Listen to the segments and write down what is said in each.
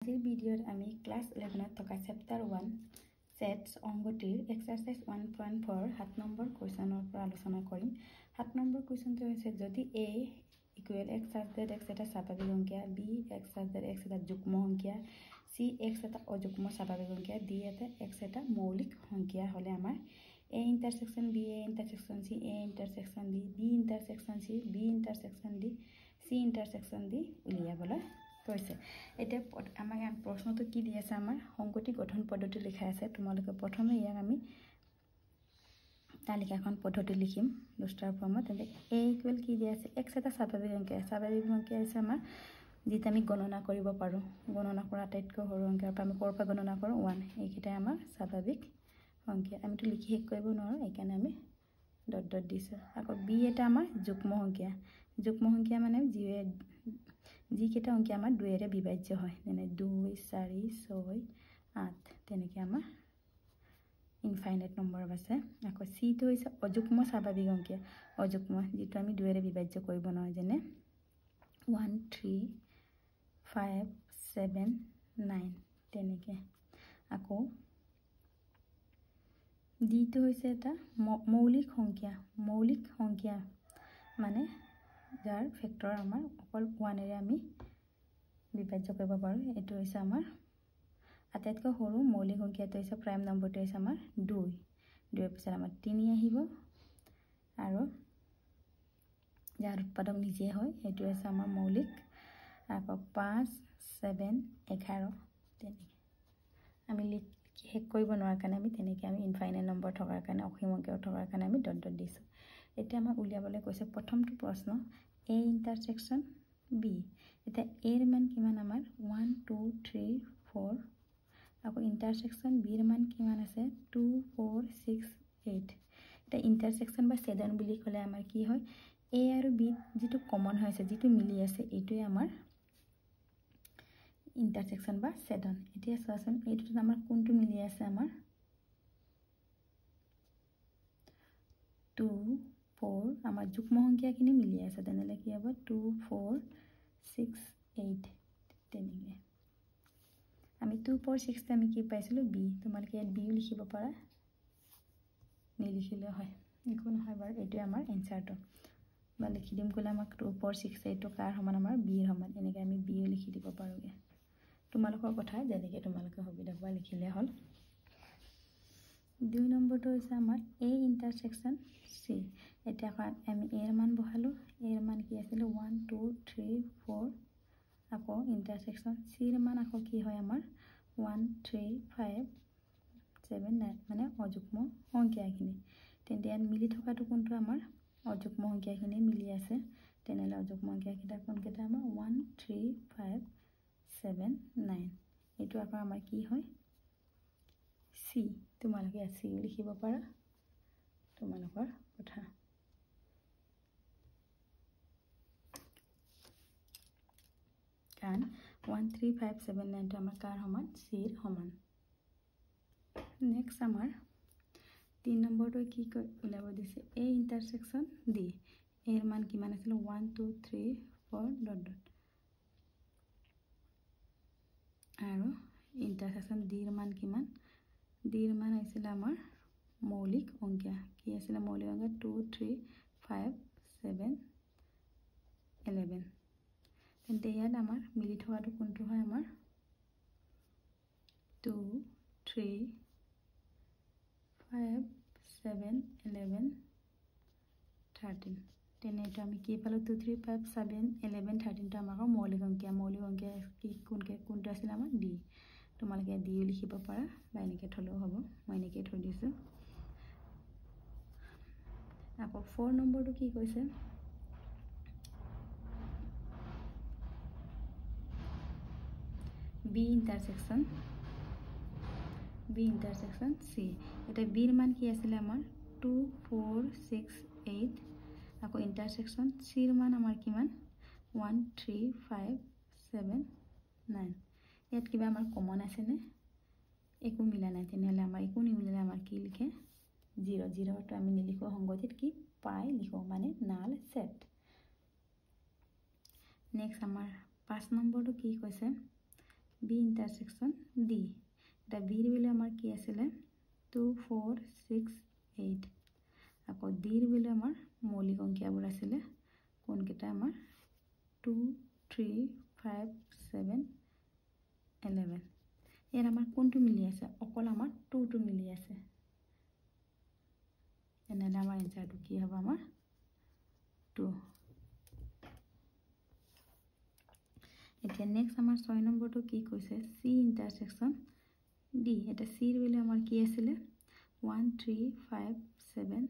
আজিৰ ভিডিঅ'ত আমি ক্লাছ 11ত থকা চেপ্টাৰ 1 সেটস অংগটিৰ এক্সাৰসাইজ 1.4 7 নম্বৰ কোৱেশ্যনৰ পৰা আলোচনা কৰিম। 7 নম্বৰ কোৱেশ্যনটো হৈছে যদি a ইকুৱেল x + x এটা স্বাভাৱিক সংখ্যা, b x + x এটা যুগ্ম সংখ্যা, c x এটা অযুগ্ম স্বাভাৱিক সংখ্যা, d এটা x এটা মৌলিক সংখ্যা হলে আমাৰ a ইন্টাৰসেকশন b a ইন্টাৰসেকশন c a ইন্টাৰসেকশন b b ইন্টাৰসেকশন c b ইন্টাৰসেকশন d c ইন্টাৰসেকশন d উলিয়াবলৈ কৈছে। এতিয়া আমাক প্ৰশ্নটো কি দি আছে, আমাৰ সংগতি গঠন পদ্ধতি লিখা আছে। তোমালোকে প্ৰথমে ইয়াক আমি তালিকাখন পদ্ধতি লিখিম দুষ্টাৰ ফৰ্মত। তেন্তে a ইকুৱেল কি দি আছে, x এটা স্বাভাৱিক সংখ্যা আছে আমাৰ যিটো আমি গণনা কৰিব পাৰোঁ। গণনা কৰা আটাইতকৈ সৰু সংখ্যাৰ পৰা আমি ক'ৰ পৰা গণনা কৰোঁ 1। এইকেইটাই আমাৰ স্বাভাৱিক সংখ্যা, আমিতো লিখি শেষ কৰিব নোৱাৰোঁ, এইকাৰণে আমি ডট ডট দিছোঁ। আকৌ b এটা আমাৰ যুগ্ম সংখ্যা। যুগ্ম সংখ্যা মানে যিকেইটা সংখ্যা আমাৰ 2ৰে বিভাজ্য হয়, যেনে 2 4 6 8 তেনেকৈ আমাৰ ইনফাইনাইট নম্বৰ আছে। আকৌ c টো হৈছে অযুগ্ম স্বাভাৱিক সংখ্যা, অযুগ্ম যিটো আমি 2ৰে বিভাজ্য কৰিব নোৱাৰোঁ, যেনে 1 3 5 7 9 তেনেকৈ। আকৌ d টো হৈছে এটা মৌলিক সংখ্যা মানে যাৰ ফেক্টৰ আমাৰ অকল 1ৰে আমি বিভাজ্য কৰিব পাৰোঁ। এইটো হৈছে আমাৰ আটাইতকৈ সৰু মৌলিক সংখ্যাটো হৈছে প্ৰাইম নম্বৰটো হৈছে আমাৰ 2। 2ৰ পিছত আমাৰ 3 আহিব আৰু যাৰ উৎপাদক নিজে হয় এইটো হৈছে আমাৰ মৌলিক। আকৌ 5 7 11 তেনেকৈ আমি শেষ কৰিব নোৱাৰাৰ কাৰণে আমি তেনেকৈ আমি ইনফাইনাইট নম্বৰ থকাৰ কাৰণে, অসীম সংখ্যা থকাৰ কাৰণে আমি ডট ডট দিছোঁ। এতিয়া আমাক উলিয়াবলৈ কৈছে প্ৰথমটো প্ৰশ্ন a ইন্টাৰসেকশন b। এতিয়া a ৰ মান কিমান আমাৰ 1 2 3 4। আকৌ ইন্টাৰসেকশন b ৰ মান কিমান আছে 2 4 6 8। এতিয়া ইন্টাৰসেকশন বা ছেদন বুলি ক'লে আমাৰ কি হয়, a আৰু b যিটো কমন হৈছে, যিটো মিলি আছে, এইটোৱে আমাৰ ইন্টাৰসেকশন বা ছেদন। এতিয়া চোৱাচোন এইটোত আমাৰ কোনটো মিলি আছে, আমাৰ 2 4 আমাৰ যুগ্ম সংখ্যাখিনি মিলি আছে, তেনেহ'লে কি হ'ব 2 4 6 8 তেনেকৈ। আমি 2 4 6 আমি কি পাইছিলোঁ b, তোমালোকে ইয়াত b লিখিব পাৰা, নিলিখিলেও হয়, একো নহয় বাৰু। এইটোৱে আমাৰ এনচাৰটো বা লিখি দিম ক'লে আমাক 2 4 6 8টো কাৰ সমান, আমাৰ b ৰ সমান, এনেকৈ আমি b লিখি দিব পাৰোঁগৈ। তোমালোকৰ কথা, যেনেকৈ তোমালোকে সুবিধা পোৱা লিখিলে হ'ল। 2 নম্বৰটো হৈছে আমাৰ a ইন্টাৰসেকশন c। এতিয়া আমি a ৰ মান বহালোঁ, a ৰ মান কি আছিলে 1 2 3 4। আকৌ ইন্টাৰসেকশন c ৰ মান আকৌ কি হয় আমাৰ 1 3 5 7 9 মানে অযুগ্ম সংখ্যাখিনি। তেন্তে ইয়াত মিলি থকাটো কোনটো, আমাৰ অযুগ্ম সংখ্যাখিনি মিলি আছে, তেনেহ'লে অযুগ্ম সংখ্যাকেইটা কোনকেইটা আমাৰ 1 3 5 7 9। এইটো আকৌ আমাৰ কি হয় c। তোমালোকে ইয়াত c লিখিব পাৰা, তোমালোকৰ কথা। কাৰণ 1 3 5 7 9টো আমাৰ কাৰ সমান, c ৰ সমান। নেক্সট আমাৰ 3 নম্বৰটো কি ওলাব দিছে, a ইন্টাৰসেকশন d। a ৰ মান কিমান আছিল 1 2 3 4 ডট ডট। আৰু ইন্টাৰসেকশন d ৰ মান কিমান, d ৰ মান হৈছিলে আমাৰ মৌলিক সংখ্যা। কি আছিলে মৌলিক সংখ্যা 2 3 5 7 11। তেন্তে ইয়াত আমাৰ মিলি থকাটো কোনটো হয়, আমাৰ 2 3 5 7 11 13। তেনে এইটো আমি কি পালোঁ 2 3 5 7 11 13টো আমাৰ মৌলিক সংখ্যা। মৌলিক সংখ্যা কি কোনটো আছিলে আমাৰ d। তোমালোকে দিও লিখিব পাৰা বা এনেকৈ থ'লেও হ'ব, মই এনেকৈ থৈ দিছোঁ। আকৌ 4 নম্বৰটো কি কৈছে, b ইন্টাৰসেকশন c। এতিয়া b ৰ মান কি আছিলে আমাৰ 2 4 6 8। আকৌ ইন্টাৰসেকশন c ৰ মান আমাৰ কিমান 1 3 5 7 9। ইয়াত কিবা আমাৰ কমন আছেনে, একো মিলা নাই, তেনেহ'লে আমাৰ একো নিমিলিলে আমাৰ কি লিখে 0। 0টো আমি নিলিখোঁ, সংগতিত কি পাই লিখোঁ, মানে নাল ছেট। নেক্সট আমাৰ 5 নম্বৰটো কি কৈছে, B ইন্টারসেকশন D এটা B এর ভ্যালু আমার কি আছিল 2 4 6 8 আকৌ D এর ভ্যালু আমার মৌলিক অঙ্কিয়াবোৰ আছিল কোন কেটা আমার 2 3 5 7 11 এর আমার কোনটো মিলি আছে অকল আমার 2 টো মিলি আছে এনেলে আমার आंसरটো কি হবে আমার 2 এতিয়া নেক্সট আমার 6 নম্বরটো কি কইছে C ইন্টারসেকশন D এটা C এর ভ্যালু আমার কি আছিল 1 3 5 7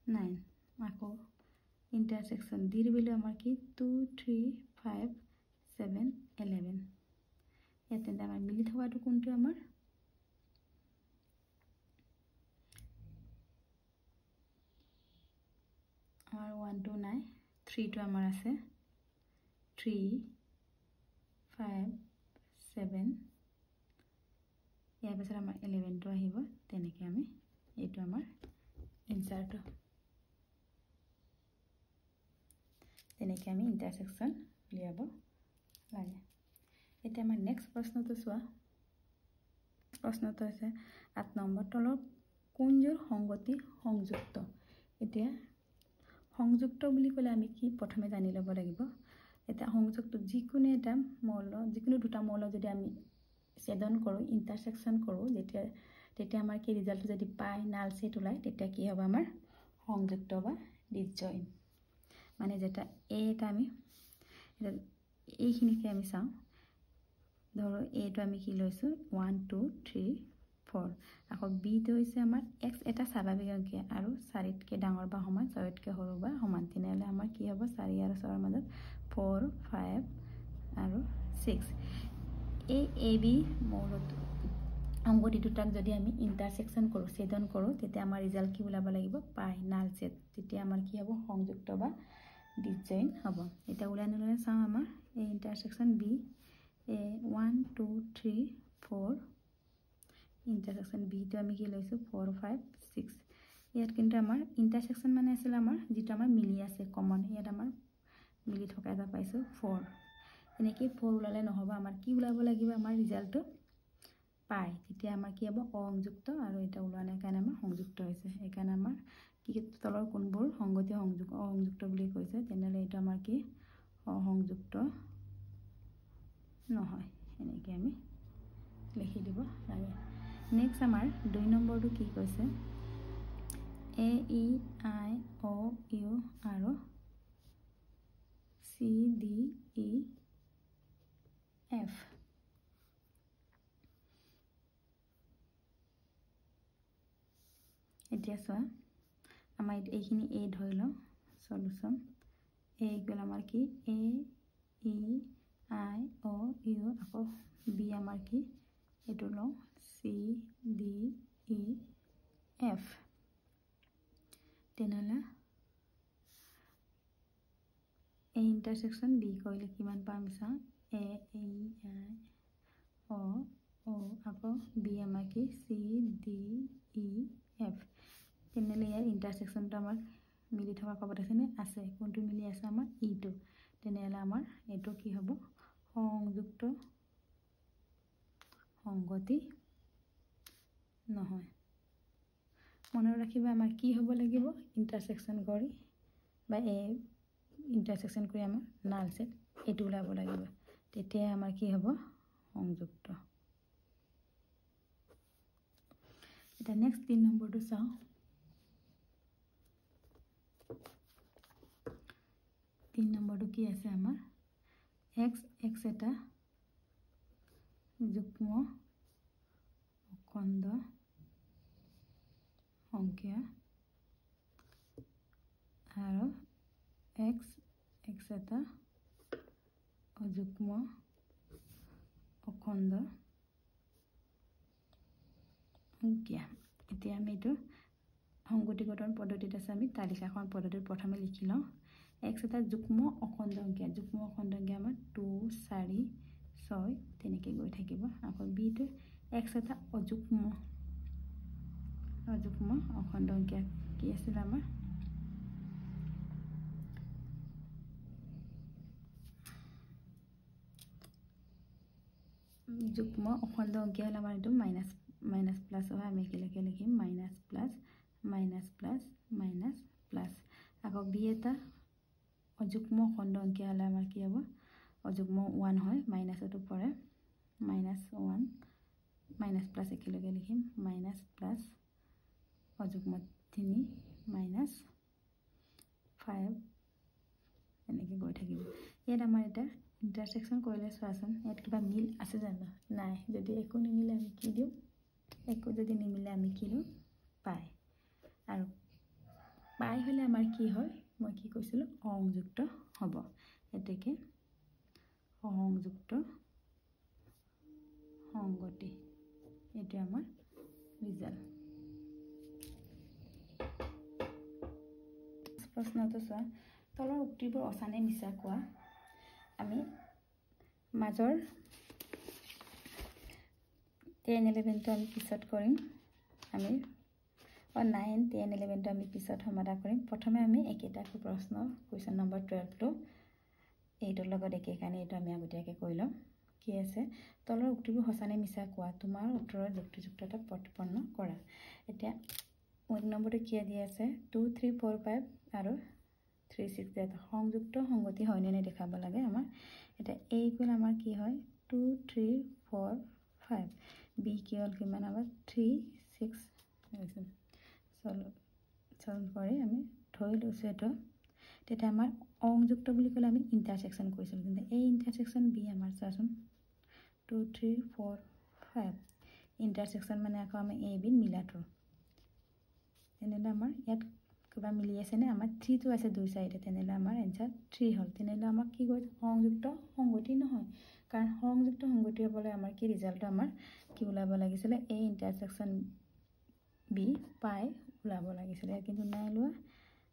9 আকৌ ইন্টারসেকশন D এর ভ্যালু আমার কি 2 3 5 7 11 এতে আমার মিলি থাকাটো কোনটো আমার আমার 1 2 নাই 3 টো আমার আছে 3 5 7 ইয়াৰ পিছত আমাৰ 11 টো আহিব তেনেকৈ আমি এইটো আমাৰ ইনসাৰ্টটো তেনেকৈ আমি ইন্টাৰসেকশন উলিয়াব লাগে এতিয়া আমাৰ নেক্সট প্ৰশ্নটো চোৱা প্ৰশ্নটো আছে 8 নম্বৰ তলৰ কোনজোৰ সংগতি সংযুক্ত এতিয়া সংযুক্ত বুলি ক'লে আমি কি প্ৰথমে জানি ল'ব লাগিব এটা সংযুক্ত যিকোনো এটা মৌল যিকোনো দুটা মৌল যদি আমি ছেদন কৰো ইন্টাৰসেকশন কৰো তেতিয়া আমাৰ কি ৰিজাল্ট যদি পাই নাল সেট ওলাই তেতিয়া কি হ'ব আমাৰ সংযুক্ত বা ডিসজয়েন্ট মানে যেটা এ এটা আমি এইখিনিকে আমি চাওঁ ধৰো এটো আমি কি লৈছো 1 2 3 4 আকৌ বি টো হৈছে আমাৰ x এটা স্বাভাৱিক অংক আৰু 4 তকে ডাঙৰ বা সমান 6 তকে সৰু বা সমান তিনেলে আমাৰ কি হ'ব 4 আৰু 6 ৰ মাজত 4 5 আৰু 6 এই এ বি মৌলত অংগটি দুটাক যদি আমি ইন্টাৰসেকশন কৰো ছেদন কৰো তেতিয়া আমাৰ ৰিজাল্ট কি ওলাব লাগিব পাই নাল সেট তেতিয়া আমাৰ কি হ'ব সংযুক্ত বা ডিসজয়েন্ট হ'ব এটা উলাই নলে চাওঁ আমাৰ এই intersection B A 1 2 3 4 intersection B তো আমি কি লৈছো 4 5 6 ইয়াত কিন্তু আমাৰ ইন্টাৰসেকশন মানে আছিল আমাৰ যেটা আমাৰ মিলি আছে কমন ইয়াত আমাৰ মিলি থকা এটা পাইছো 4 এনেকে 4 উলালে নহব আমাৰ কি উলাব লাগিব আমাৰ ৰিজাল্টটো পাই তেতিয়া আমাৰ কি হ'ব অসংযুক্ত আৰু এটা উলানে কাৰণে আমাৰ সংযুক্ত হৈছে এই কাৰণে আমাৰ কি তলৰ কোনবোৰ সংগতি অসংযুক্ত বুলি কৈছে তেনেলে এটা আমাৰ কি অসংযুক্ত নহয় এনেকে আমি লিখি দিব লাগে নেক্সট আমাৰ 2 নম্বৰটো কি কৈছে এ ই আই ও ইউ আৰু সি ডি ই এফ এতিয়া চোৱা আমাৰ এইখিনি এ ধৰি লওঁ সলিউশন এ ইকুয়াল আমাৰ কি এ ই I O U আকৌ B আমাৰ কি এটো লওঁ C D E F তেনেলা A ইন্টাৰসেকশন B কৰিলে কিমান পাম চা A E I O O আকৌ B আমাৰ কি C D E F তেনেলে ইয়াৰ ইন্টাৰসেকশনটো আমাৰ মিলি থকা কবত আছে নে আছে কোনটো মিলি আছে আমাৰ ই টো তেনেলা আমাৰ এটো কি হ'ব সংযুক্ত সংগতি নহয় মনে ৰাখিবা আমাৰ কি হ'ব লাগিব ইন্টাৰসেকশন কৰি বা এ ইন্টাৰসেকশন কৰি আমাৰ নাল সেট এটো ওলাব লাগিব তেতিয়া আমাৰ কি হ'ব সংযুক্ত এটা নেক্সট 3 নম্বৰটো চাওঁ 3 নম্বৰটো কি আছে আমাৰ x x এটা যুগ্ম অখণ্ড সংখ্যা আৰু x x এটা অযুগ্ম অখণ্ড সংখ্যা এতিয়া আমি এটো সংগতি গঠন পদ্ধতিত আছে আমি তালিকাখন পদ্ধতিত প্ৰথমে লিখি লওঁ x এটা যুগ্ম অখণ্ড সংখ্যা আমাৰ 2 4 6 তেনেকৈ গৈ থাকিব আকৌ b টো x এটা অযুগ্ম অখণ্ড সংখ্যা কি আছিল আমাৰ যুগ্ম অখণ্ড অংকীয়া হ'লে আমাৰ এইটো মাইনাছ প্লাছ হয় আমি একেলগে লিখিম মাইনাছ প্লাছ আকৌ বি এটা অযুগ্ম অখণ্ড অংকীয়া হ'লে আমাৰ কি হ'ব অযুগ্ম 1 হয় মাইনাছতো পৰে -1 মাইনাছ প্লাছ একেলগে লিখিম মাইনাছ প্লাছ অযুগ্ম 3 মাইনাছ 5 এনেকৈ গৈ থাকিব ইয়াত আমাৰ এটা ইণ্টাৰচেকশ্যন কৰিলে চোৱাচোন ইয়াত কিবা মিল আছে জানো নাই যদি একো নিমিলে আমি কি দিওঁ একো যদি নিমিলে আমি কি দিওঁ পাই আৰু পাই হ'লে আমাৰ কি হয় মই কি কৈছিলোঁ অসংযুক্ত হ'ব এতেকে অসংযুক্ত সংগতি এইটো আমাৰ ৰিজাল্ট প্ৰশ্নটো চোৱা তলৰ উক্তিবোৰ অচানে মিছা কোৱা আমি মাজৰ 10 11টো আমি পিছত কৰিম আমি 9 10 11টো আমি পিছত সমাধান কৰিম প্ৰথমে আমি একেটা প্ৰশ্ন কোৱেশ্চন নম্বৰ 12টো এইটোৰ লগত একে কাৰণে এইটো আমি আগতীয়াকৈ কৰি ল'ম কি আছে তলৰ উক্তিবোৰ সঁচানে মিছা কোৱা তোমাৰ উত্তৰৰ যুক্তিযুক্ততা প্ৰতিপন্ন কৰা এতিয়া 1 নম্বৰটো কি দিয়া আছে 2 3 4 5 আৰু 3 6 সংযুক্ত সংগতি হয় নে নাই দেখাব লাগে আমাৰ এটা a ইকুৱেল আমাৰ কি হয় 2 3 4 5 b ইকুৱেল কিমান আমাৰ 3 6 সলভ কৰি আমি ধৰি লৈছো এটো তেতিয়া আমাৰ অসংযুক্ত বুলি ক'লে আমি ইন্টাৰসেকশন কৰিছিল কিন্তু এই ইন্টাৰসেকশন বি আমাৰ চাচোন 2 3 4 5 ইন্টাৰসেকশন মানে আকৌ আমি এ বি মিলাটো তেনেহলে আমাৰ ইয়াত কিবা মিলি আছে নে আমাৰ 3 টো আছে দুই সাইডে তেনেহলে আমাৰ आंसर 3 হ'ল তেনেহলে আমাৰ কি কৈছে সংযুক্ত সংগতি নহয় কাৰণ সংযুক্ত সংগতি হ'বলৈ আমাৰ কি ৰিজাল্ট আমাৰ কি ওলাব লাগিছিল এ ইন্টাৰসেকশন বি পাই ওলাব লাগিছিল কিন্তু নাই লোৱা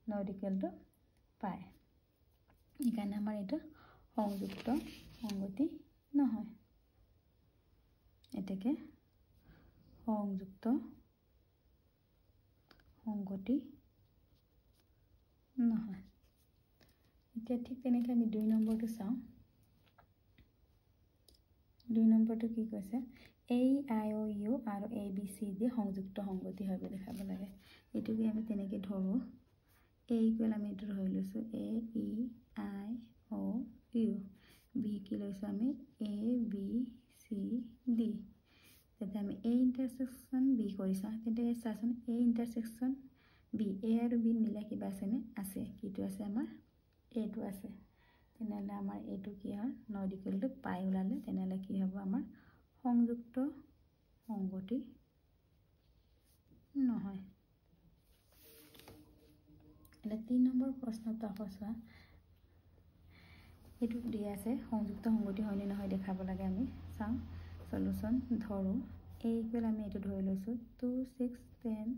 নট ইকুৱেল টু পাই এখানে আমাৰ এটা সংযুক্ত সংগতি নহয় এটাকে সংযুক্ত সংগতি নহয় এতিয়া ঠিক তেনেকৈ আমি 2 নম্বৰটো চাওঁ 2 নম্বৰটো কি কৈছে a i o u আৰু a b c d সংযুক্ত সংগতি হয় বুলি দেখাব লাগে এটোকে আমি তেনেকৈ ধৰো a ইকুৱেল আমি এটো ধৰি লৈছো a e i o u b কি লৈছো আমি a b c d তেতিয়া আমি a ইন্টাৰসেকশন b কৰিছা তেতিয়া চাচোন a ইন্টাৰসেকশন b a আৰু b মিলা কিবা আছে নে আছে কিটো আছে আমাৰ a টো আছে তেনেহলে আমাৰ এটো কি হয় নট ইকুৱেল টু পাই ওলালে তেনেহলে কি হ'ব আমাৰ সংযুক্ত সংগতি নহয় এটা 3 নম্বৰ প্ৰশ্নটো আহছা এটো দিয়া আছে সংযুক্ত সংগতি হয় নে নহয় দেখাব লাগে আমি চাওঁ সলিউশন ধৰো a ইকুৱেল আমি এটো ধৰি লৈছো 2 6 10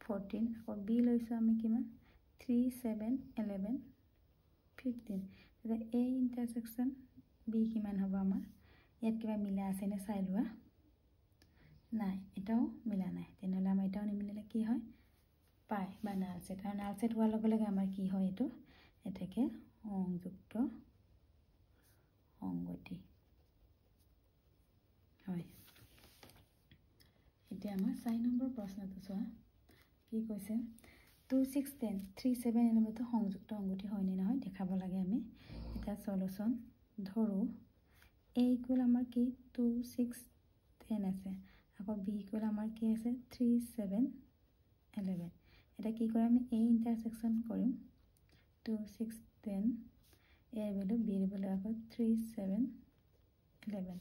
14 আকৌ b লৈছো আমি কিমান 3 7 11 15 তেতিয়া a ইন্টাৰসেকশন b কিমান হ'ব আমাৰ ইয়াত কিবা মিলা আছে নে চাই লোৱা নাই এটাও মিলা নাই তেনেহলে আমাৰ এটাও নিমিলে কি হয় পাই বা নাল সেট আৰু নাল সেট হোৱাৰ লগে লগে আমাৰ কি হয় এটো এটাকে সংযুক্ত সংগতি হয় এতিয়া আমাৰ 4 নম্বৰ প্ৰশ্নটো চোৱা কি কৈছে 2 6 10 3 7 এনেমতো সংযুক্ত সংগতি হয় নে নহয় দেখাব লাগে আমি এটা সলিউশন ধৰো a ইকুৱেল আমাৰ কি 2 6 10 আছে আকৌ b ইকুৱেল আমাৰ কি আছে 3 7 11 এটা কি কৰে আমি a ইন্টাৰসেকশন কৰিম 2 6 10 a ভ্যালু b ভ্যালু আকৌ 3 7 11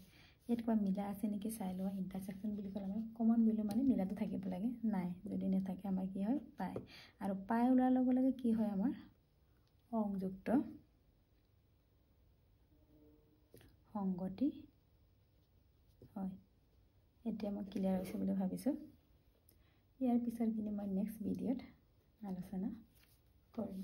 এত কোৱা মিলা আছে নেকি চাই লোৱা ইন্টাৰসেকশন বুলি ক'লে আমাৰ কমন ভ্যালু মানে মিলাটো থাকিব লাগে নাই যদি নাথাকে আমাৰ কি হয় পাই আৰু পাই ওলাৰ লগে লগে কি হয় আমাৰ সংযুক্ত সংগতি হয় এতিয়া মই ক্লিয়াৰ হৈছে বুলি ভাবিছো ইয়াৰ পিছৰ দিনে মই নেক্সট ভিডিঅত আলোচনা কৰিম